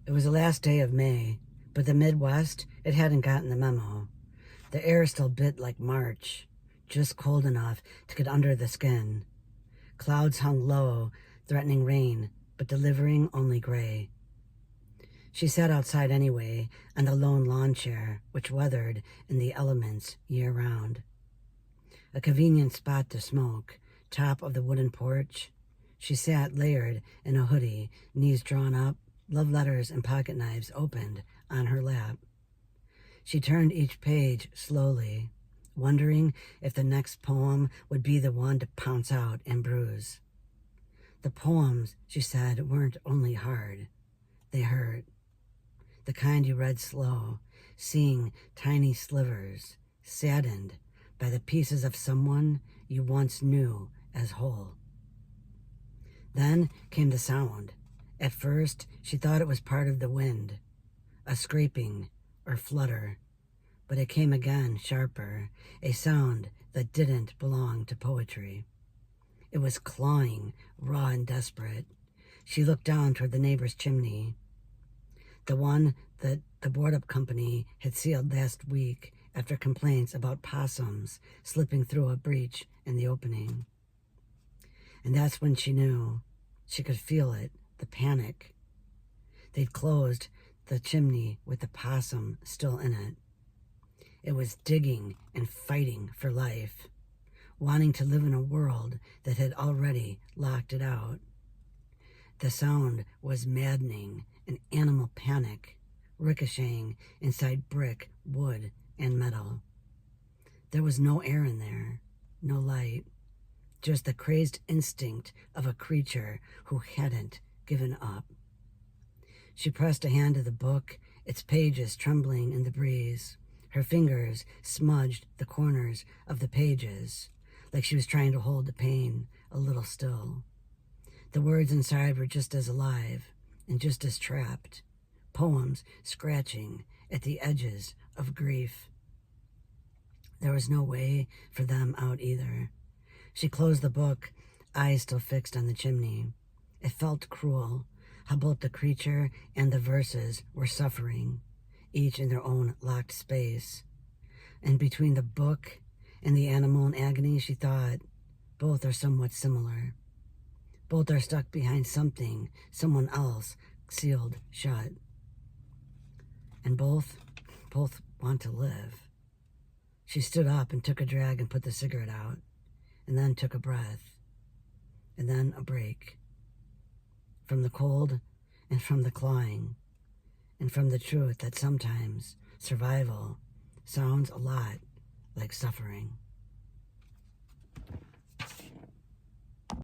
It was the last day of May, but the Midwest, it hadn't gotten the memo. The air still bit like March, just cold enough to get under the skin. Clouds hung low, threatening rain, but delivering only gray. She sat outside anyway, on the lone lawn chair, which weathered in the elements year-round. A convenient spot to smoke, top of the wooden porch. She sat layered in a hoodie, knees drawn up, love letters and pocket knives opened on her lap. She turned each page slowly, wondering if the next poem would be the one to pounce out and bruise. The poems, she said, weren't only hard, they hurt. The kind you read slow, seeing tiny slivers, saddened by the pieces of someone you once knew as whole. Then came the sound. At first, she thought it was part of the wind, a scraping or flutter, but it came again, sharper, a sound that didn't belong to poetry. It was clawing, raw and desperate. She looked down toward the neighbor's chimney, the one that the board-up company had sealed last week after complaints about possums slipping through a breach in the opening. And that's when she knew. She could feel it, the panic. They'd closed the chimney with the possum still in it. It was digging and fighting for life, wanting to live in a world that had already locked it out. The sound was maddening, an animal panic, ricocheting inside brick, wood, and metal. There was no air in there, no light, just the crazed instinct of a creature who hadn't given up. She pressed a hand to the book, its pages trembling in the breeze. Her fingers smudged the corners of the pages, like she was trying to hold the pain a little still. The words inside were just as alive and just as trapped, poems scratching at the edges of grief. There was no way for them out either. She closed the book, eyes still fixed on the chimney. It felt cruel, how both the creature and the verses were suffering, each in their own locked space. And between the book and the animal in agony, she thought, both are somewhat similar. Both are stuck behind something someone else sealed shut. And both want to live. She stood up and took a drag and put the cigarette out, and then took a breath, and then a break. From the cold and from the clawing, and from the truth that sometimes survival sounds a lot like suffering.